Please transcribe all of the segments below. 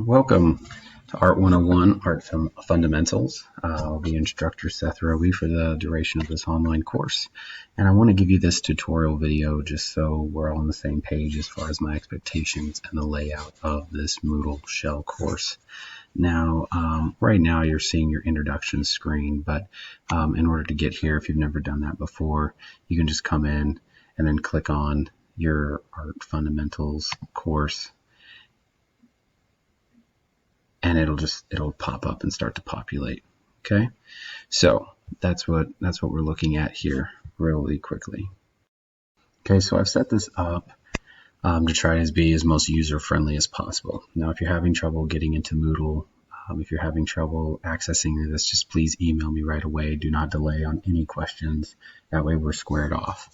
Welcome to Art 101, Art Fundamentals. I'll be instructor Seth Roby for the duration of this online course. And I want to give you this tutorial video just so we're all on the same page as far as my expectations and the layout of this Moodle Shell course. Now, right now you're seeing your introduction screen, but in order to get here, if you've never done that before, you can just come in and then click on your Art Fundamentals course. And it'll pop up and start to populate. Okay, so that's what we're looking at here really quickly. Okay, so I've set this up to try to be as most user friendly as possible. Now, if you're having trouble getting into Moodle, if you're having trouble accessing this, just please email me right away. Do not delay on any questions. That way we're squared off.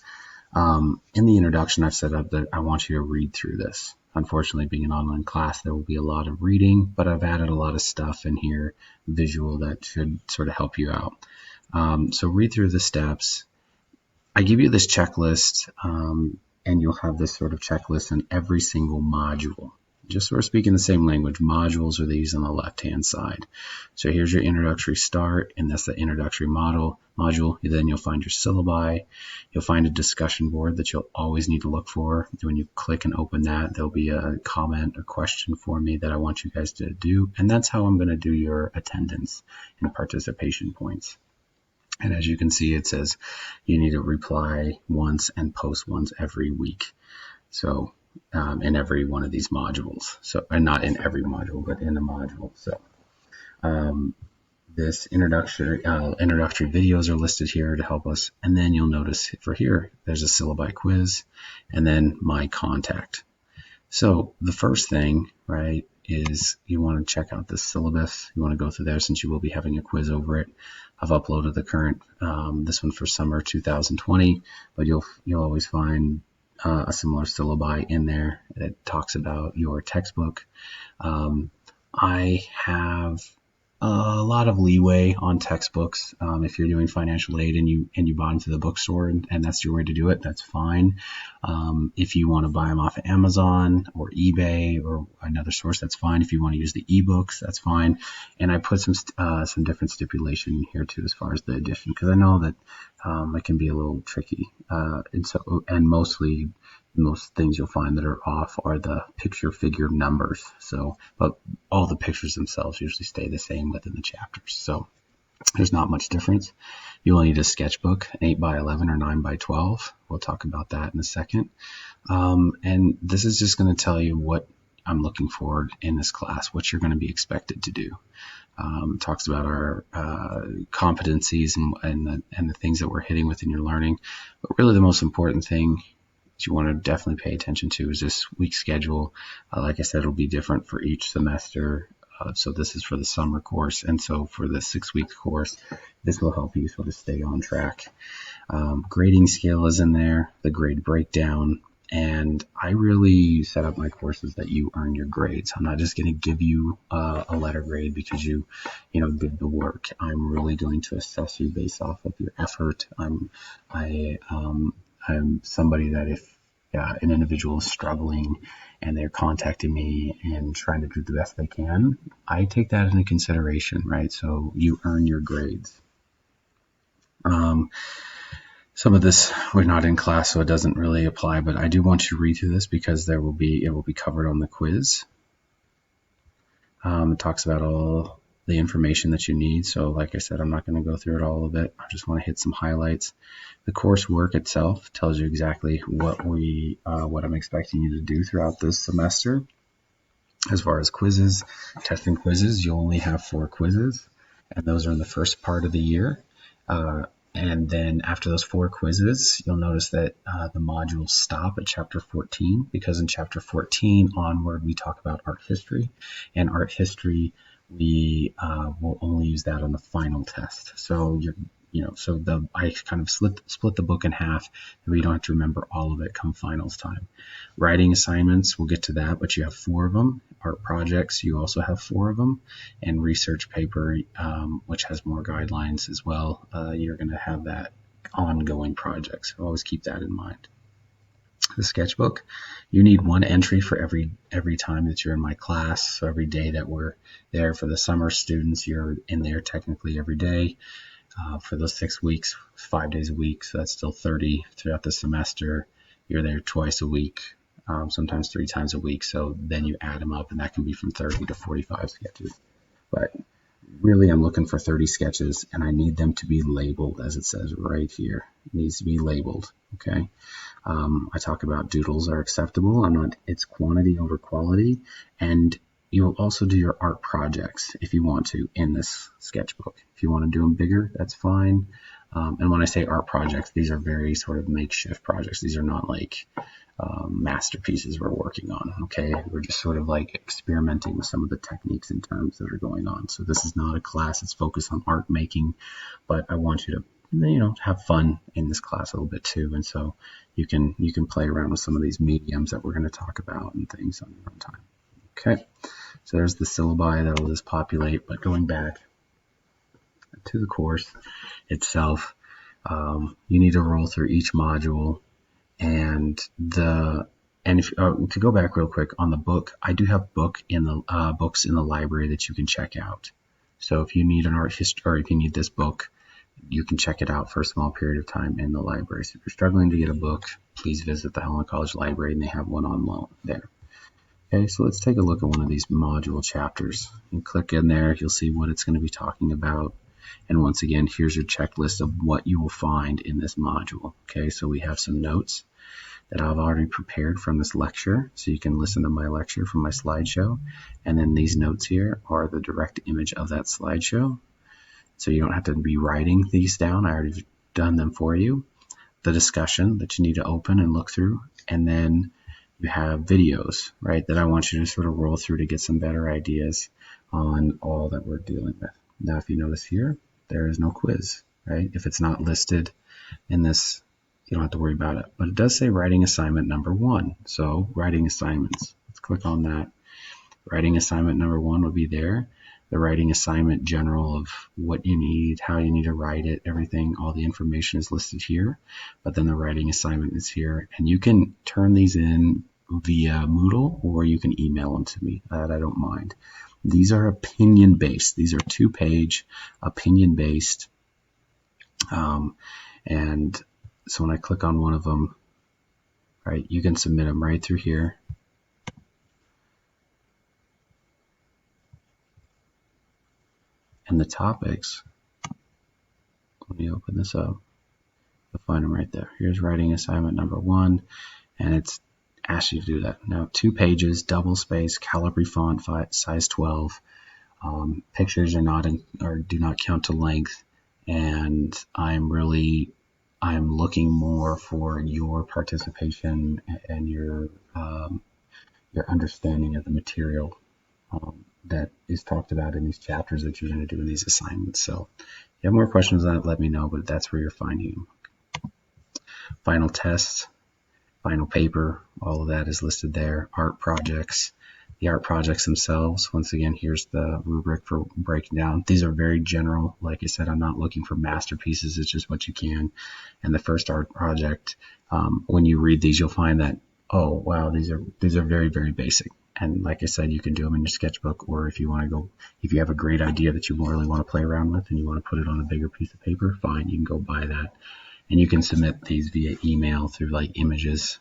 In the introduction, I've set up that I want you to read through this. Unfortunately, being an online class, there will be a lot of reading, but I've added a lot of stuff in here, visual, that should sort of help you out. So read through the steps. I give you this checklist, and you'll have this sort of checklist in every single module. Just sort of speaking the same language, modules are these on the left-hand side. So here's your introductory start, and that's the introductory module. Then you'll find your syllabi. You'll find a discussion board that you'll always need to look for. When you click and open that, there'll be a comment or question for me that I want you guys to do, and that's how I'm going to do your attendance and participation points. And as you can see, it says you need to reply once and post once every week. So in every one of these modules. So, and not in every module, but in a module. So this introductory videos are listed here to help us. And then you'll notice for here, there's a syllabi quiz and then my contact. So the first thing, right, is you want to check out the syllabus. You want to go through there since you will be having a quiz over it. I've uploaded the current, this one for summer 2020, but you'll always find a similar syllabi in there that talks about your textbook. I have a lot of leeway on textbooks. If you're doing financial aid and you bought into the bookstore and that's your way to do it, that's fine. If you want to buy them off of Amazon or eBay or another source, that's fine. If you want to use the ebooks, that's fine. And I put some different stipulation here too as far as the edition, because I know that it can be a little tricky. And most things you'll find that are off are the picture figure numbers. So, but all the pictures themselves usually stay the same within the chapters. So there's not much difference. You will need a sketchbook, an 8x11 or 9x12. We'll talk about that in a second. And this is just going to tell you what I'm looking for in this class, what you're going to be expected to do. It talks about our competencies and the things that we're hitting within your learning. But really the most important thing you want to definitely pay attention to is this week schedule. Like I said, it'll be different for each semester. So this is for the summer course, and so for the 6-week course, this will help you sort of stay on track. Grading scale is in there, the grade breakdown, and I really set up my courses that you earn your grades. I'm not just going to give you a letter grade because you did the work. I'm really going to assess you based off of your effort. I'm somebody that if an individual is struggling and they're contacting me and trying to do the best they can, I take that into consideration, right? So you earn your grades. Some of this we're not in class, so it doesn't really apply, but I do want you to read through this because it will be covered on the quiz. It talks about all the information that you need. So like I said, I'm not going to go through it all of it. I just want to hit some highlights. The coursework itself tells you exactly what I'm expecting you to do throughout this semester. As far as quizzes, testing quizzes, you only have 4 quizzes, and those are in the first part of the year. And then after those 4 quizzes, you'll notice that the modules stop at chapter 14, because in chapter 14 onward, we talk about art history, and art history, we will only use that on the final test. So I kind of split the book in half, where you don't have to remember all of it come finals time. Writing assignments, we'll get to that, but you have 4 of them. Art projects, you also have 4 of them, and research paper, which has more guidelines as well. You're going to have that ongoing project, so always keep that in mind. the sketchbook, you need one entry for every time that you're in my class. So every day that we're there. For the summer students, you're in there technically every day. For those 6 weeks, 5 days a week, so that's still 30 throughout the semester. You're there twice a week, sometimes 3 times a week. So then you add them up, and that can be from 30 to 45 sketches. But really, I'm looking for 30 sketches, and I need them to be labeled, as it says right here. It needs to be labeled, okay? I talk about doodles are acceptable. It's quantity over quality, and you'll also do your art projects if you want to in this sketchbook. If you want to do them bigger, that's fine. And when I say art projects, these are very sort of makeshift projects. These are not like masterpieces we're working on, okay? We're just sort of like experimenting with some of the techniques and terms that are going on. So this is not a class that's focused on art making, but I want you to, have fun in this class a little bit too. And so you can play around with some of these mediums that we're going to talk about and things on your own time. Okay, so there's the syllabi that will just populate. But going back to the course itself, you need to roll through each module, and if to go back real quick on the book, I do have books in the library that you can check out. So if you need an art history, or if you need this book, you can check it out for a small period of time in the library. So if you're struggling to get a book, please visit the Helena College Library, and they have one on loan there. Okay, so let's take a look at one of these module chapters. You click in there, you'll see what it's going to be talking about. And once again, here's your checklist of what you will find in this module. Okay, so we have some notes that I've already prepared from this lecture, so you can listen to my lecture from my slideshow. And then these notes here are the direct image of that slideshow. So you don't have to be writing these down. I already done them for you. The discussion that you need to open and look through. And then you have videos, right, that I want you to sort of roll through to get some better ideas on all that we're dealing with. Now, if you notice here, there is no quiz, right? If it's not listed in this, you don't have to worry about it. But it does say writing assignment number 1. So writing assignments, let's click on that. Writing assignment number 1 would be there. The writing assignment general of what you need, how you need to write it, everything, all the information is listed here. But then the writing assignment is here. And you can turn these in via Moodle, or you can email them to me. That I don't mind. These are opinion-based. These are 2-page opinion-based. And so when I click on one of them, right, you can submit them right through here. And the topics, let me open this up. You'll find them right there. Here's writing assignment number 1, and it's asked you to do that. Now, 2 pages, double space, Calibri font, size 12. Pictures do not count to length, and I'm looking more for your participation and your understanding of the material that is talked about in these chapters that you're going to do in these assignments. So if you have more questions on it, let me know, but that's where you're finding them. Final tests, final paper, all of that is listed there. Art projects, the art projects themselves. Once again, here's the rubric for breaking down. These are very general. Like I said, I'm not looking for masterpieces. It's just what you can. And the first art project, when you read these, you'll find that, oh, wow, these are very, very basic. And like I said, you can do them in your sketchbook, or if you have a great idea that you really want to play around with and you want to put it on a bigger piece of paper, fine, you can go buy that. And you can submit these via email through like images,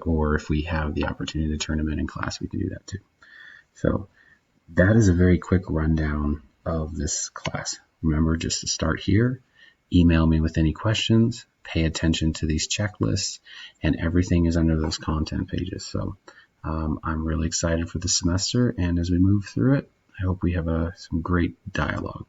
or if we have the opportunity to turn them in class, we can do that too. So that is a very quick rundown of this class. Remember, just to start here, email me with any questions, pay attention to these checklists, and everything is under those content pages. So I'm really excited for the semester, and as we move through it, I hope we have some great dialogue.